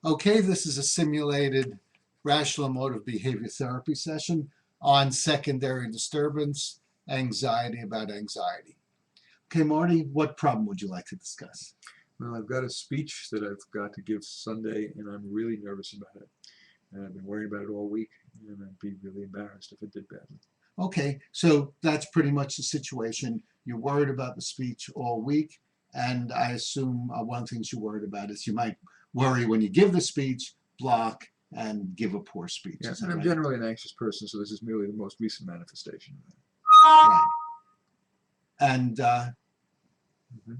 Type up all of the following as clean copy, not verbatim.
Okay, this is a simulated rational emotive behavior therapy session on secondary disturbance, anxiety about anxiety. Okay, Marty, what problem would you like to discuss? Well, I've got a speech that I've got to give Sunday, and I'm really nervous about it. And I've been worrying about it all week, and I'd be really embarrassed if it did badly. Okay, so that's pretty much the situation. You're worried about the speech all week, and I assume one of the things you're worried about is you might worry when you give the speech, block, and give a poor speech. Yeah, Is that and I'm right? generally an anxious person, so this is merely the most recent manifestation of that. Right. And Mhm.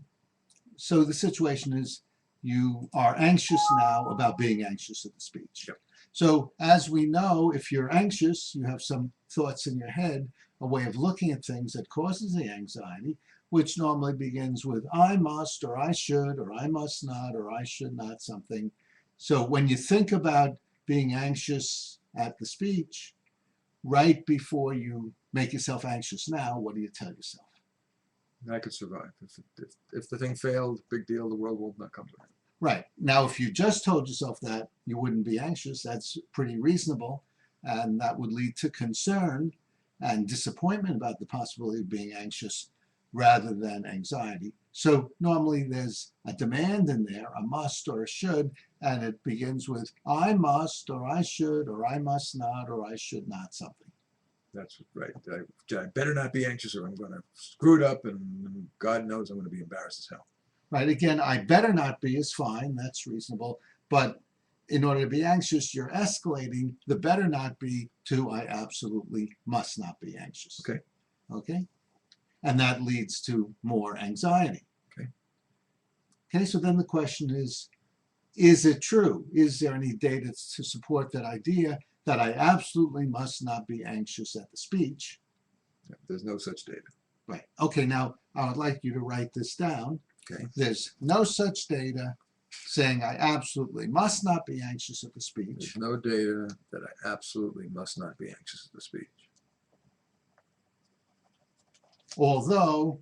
so the situation is you are anxious now about being anxious at the speech. Yep. So as we know, if you're anxious, you have some thoughts in your head, a way of looking at things that causes the anxiety, which normally begins with I must, or I should, or I must not, or I should not something. So when you think about being anxious at the speech, right before you make yourself anxious now, what do you tell yourself? I could survive. If the thing failed, big deal, the world will not come to an end. Right. Now, if you just told yourself that, you wouldn't be anxious. That's pretty reasonable. And that would lead to concern and disappointment about the possibility of being anxious rather than anxiety. So normally there's a demand in there, a must or a should, and it begins with I must, or I should, or I must not, or I should not something. That's right. I better not be anxious or I'm going to screw it up, and God knows I'm going to be embarrassed as hell. Right. Again, I better not be is fine. That's reasonable. But in order to be anxious, you're escalating the better not be to I absolutely must not be anxious. Okay. Okay. And that leads to more anxiety. Okay. Okay. So then the question is it true? Is there any data to support that idea that I absolutely must not be anxious at the speech? Yeah, there's no such data. Right. Okay. Now, I would like you to write this down. Okay. There's no such data saying I absolutely must not be anxious at the There's speech. no data that I absolutely must not be anxious at the speech. Although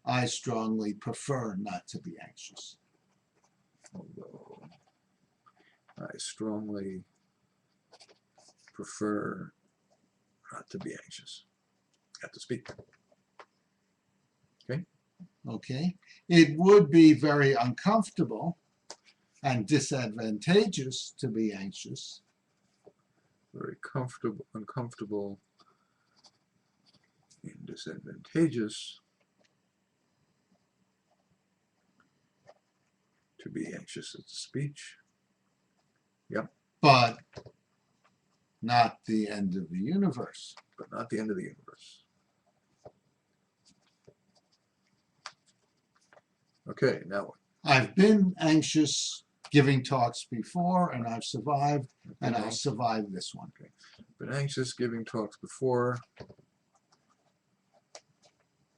I strongly prefer not to be anxious. Although I strongly prefer not to be anxious at the speech. Okay. Okay. It would be very uncomfortable and disadvantageous to be anxious. Very uncomfortable, and disadvantageous to be anxious at the speech. Yep. But not the end of the universe. But not the end of the universe. Okay, now what? I've been anxious giving talks before, and I've survived, and I'll survive this one. Okay. Been anxious giving talks before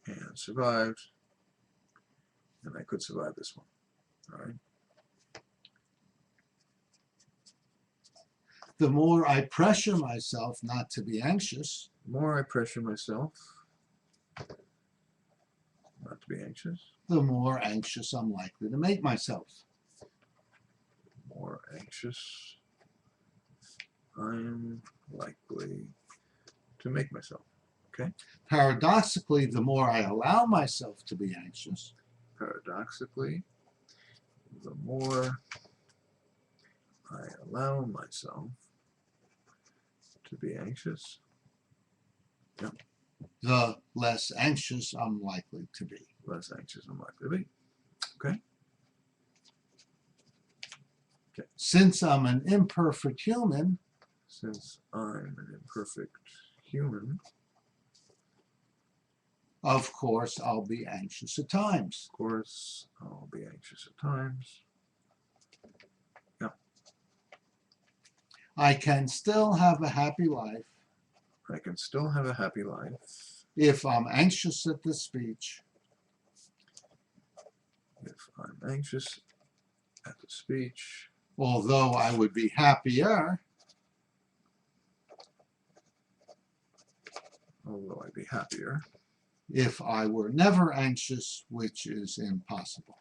and survived, and I could survive this one. All right. The more I pressure myself not to be anxious, The more I pressure myself not to be anxious, the more anxious I'm likely to make myself. the more anxious I'm likely to make myself. Okay. Paradoxically, the more I allow myself to be anxious, Paradoxically, the more I allow myself to be anxious, the less anxious I'm likely to be. less anxious I'm likely to be. Okay. Okay. Since I'm an imperfect human, Since I'm an imperfect human, of course, I'll be anxious at times. of course, I'll be anxious at times. Yeah. I can still have a happy life I can still have a happy life if I'm anxious at the speech, if I'm anxious at the speech, although I would be happier although I'd be happier if I were never anxious, which is impossible.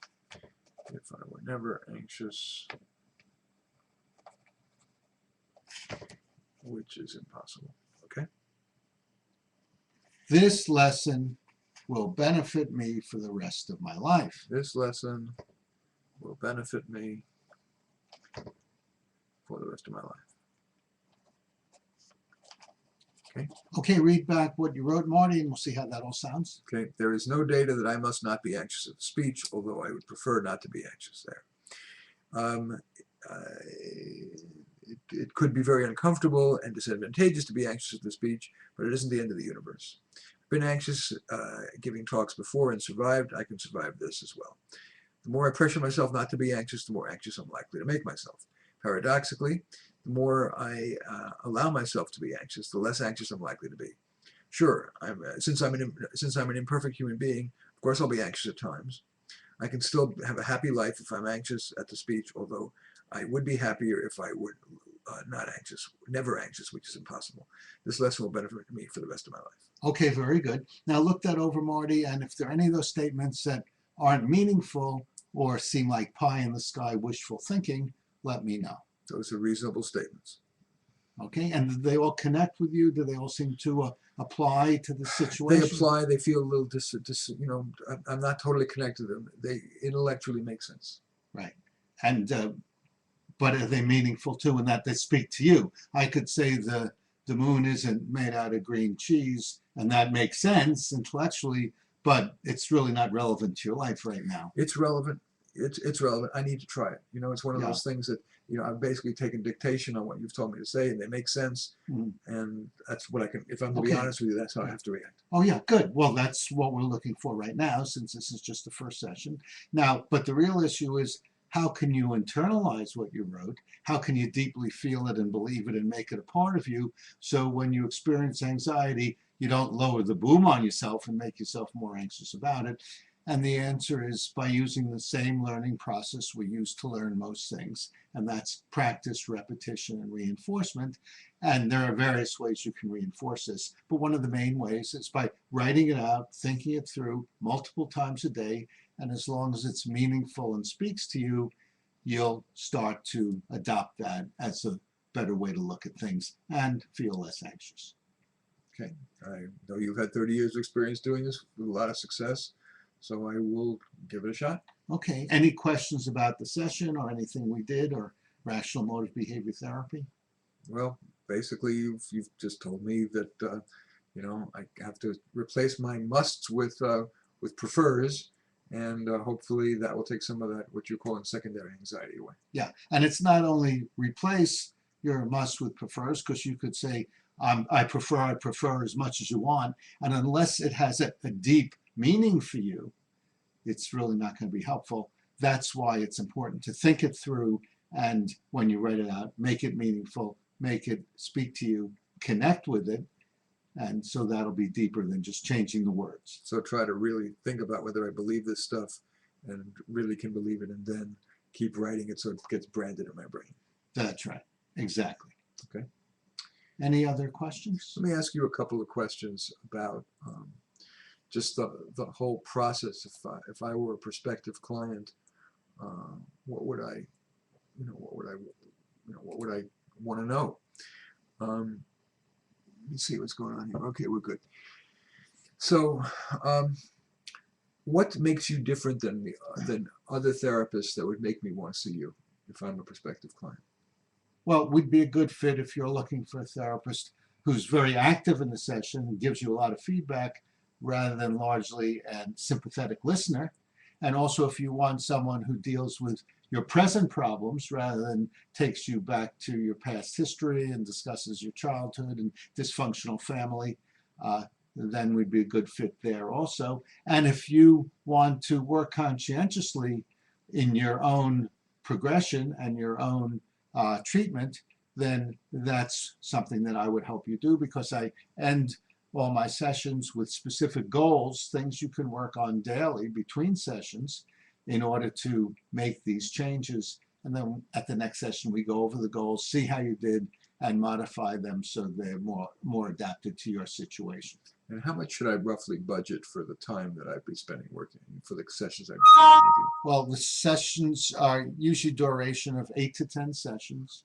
if I were never anxious, which is impossible. Okay? This lesson will benefit me for the rest of my life. This lesson will benefit me for the rest of my life. Okay? Okay, read back what you wrote, Marty, and we'll see how that all sounds. Okay, there is no data that I must not be anxious at the speech, although I would prefer not to be anxious there. It could be very uncomfortable and disadvantageous to be anxious at the speech, but it isn't the end of the universe. I've been anxious giving talks before and survived. I can survive this as well. The more I pressure myself not to be anxious, the more anxious I'm likely to make myself. Paradoxically, the more I allow myself to be anxious, the less anxious I'm likely to be. Sure, since I'm an imperfect human being, of course I'll be anxious at times. I can still have a happy life if I'm anxious at the speech, although I would be happier if I were not anxious, never anxious, which is impossible. This lesson will benefit me for the rest of my life. Okay, very good. Now look that over, Marty, and if there are any of those statements that aren't meaningful or seem like pie in the sky wishful thinking, let me know. Those are reasonable statements. Okay, and do they all connect with you? Do they all seem to apply to the situation? They apply. They feel a little I'm not totally connected to them. They intellectually make sense. Right. And but are they meaningful too in that they speak to you? I could say the moon isn't made out of green cheese, and that makes sense intellectually, but it's really not relevant to your life right now. It's relevant. It's relevant. I need to try it. It's one of those things that I've basically taken dictation on what you've told me to say, and they make sense. And that's what I can. If I'm to be honest with you, that's how I have to react. Oh yeah, good. Well, that's what we're looking for right now, since this is just the first session. Now, but the real issue is, how can you internalize what you wrote? How can you deeply feel it and believe it and make it a part of you? So when you experience anxiety, you don't lower the boom on yourself and make yourself more anxious about it. And the answer is by using the same learning process we use to learn most things, and that's practice, repetition, and reinforcement. And there are various ways you can reinforce this, but one of the main ways is by writing it out, thinking it through multiple times a day, and as long as it's meaningful and speaks to you, you'll start to adopt that as a better way to look at things and feel less anxious. Okay, I know you've had 30 years of experience doing this with a lot of success, so I will give it a shot. Okay, any questions about the session or anything we did or Rational Emotive Behavior Therapy? Well, basically you've just told me that I have to replace my musts with prefers, and hopefully that will take some of that, what you're calling secondary anxiety, away. Yeah, and it's not only replace your must with prefers, because you could say, I prefer as much as you want, and unless it has a deep meaning for you, it's really not going to be helpful. That's why it's important to think it through, and when you write it out, make it meaningful, make it speak to you, connect with it, and so that'll be deeper than just changing the words. So try to really think about whether I believe this stuff and really can believe it, and then keep writing it so it gets branded in my brain. That's right. Exactly. Okay. Any other questions? Let me ask you a couple of questions about just the whole process. If I were a prospective client, what would I want to know? Let's see what's going on here. Okay, we're good. So, what makes you different than other therapists that would make me want to see you if I'm a prospective client? Well, we'd be a good fit if you're looking for a therapist who's very active in the session and gives you a lot of feedback rather than largely a sympathetic listener. And also if you want someone who deals with your present problems rather than takes you back to your past history and discusses your childhood and dysfunctional family, then we'd be a good fit there also. And if you want to work conscientiously in your own progression and your own treatment, then that's something that I would help you do, because I end all my sessions with specific goals, things you can work on daily between sessions in order to make these changes. And then at the next session, we go over the goals, see how you did, and modify them so they're more adapted to your situation. And how much should I roughly budget for the time that I'd be spending working, for the sessions I'd be spending with you? Well, the sessions are usually duration of 8 to 10 sessions.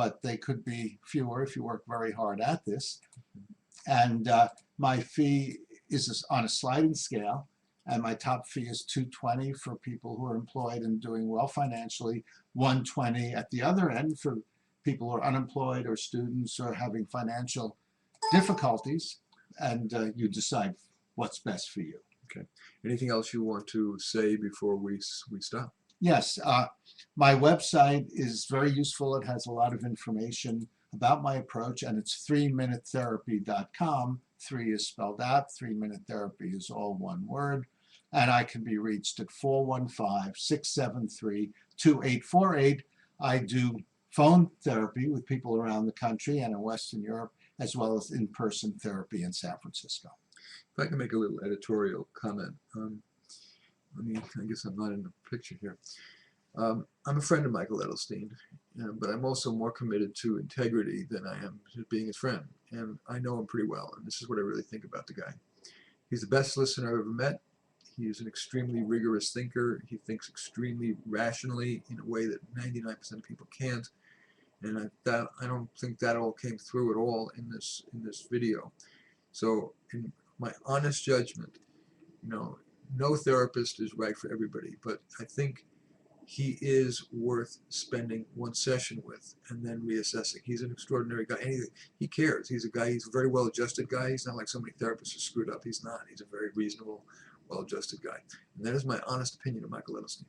but they could be fewer if you work very hard at this. And my fee is on a sliding scale, and my top fee is $220 for people who are employed and doing well financially, $120 at the other end for people who are unemployed or students or having financial difficulties, and you decide what's best for you. Okay. Anything else you want to say before we stop? Yes, my website is very useful. It has a lot of information about my approach, and it's 3minutetherapy.com. 3 is spelled out. 3-Minute Therapy is all one word. And I can be reached at 415-673-2848. I do phone therapy with people around the country and in Western Europe, as well as in-person therapy in San Francisco. If I can make a little editorial comment. I guess I'm not in the picture here. I'm a friend of Michael Edelstein, but I'm also more committed to integrity than I am to being his friend. And I know him pretty well, and this is what I really think about the guy. He's the best listener I've ever met. He is an extremely rigorous thinker. He thinks extremely rationally in a way that 99% of people can't. And I don't think that all came through at all in this video. So in my honest judgment, no therapist is right for everybody, but I think he is worth spending one session with and then reassessing. He's an extraordinary guy. He cares. He's a very well-adjusted guy. He's not like so many therapists who screwed up. He's not. He's a very reasonable, well-adjusted guy. And that is my honest opinion of Michael Edelstein.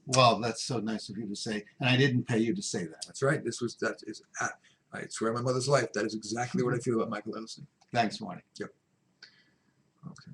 Well, that's so nice of you to say, and I didn't pay you to say that. That's right. I swear on my mother's life, that is exactly what I feel about Michael Edelstein. Thanks, Marty. Yep. Okay.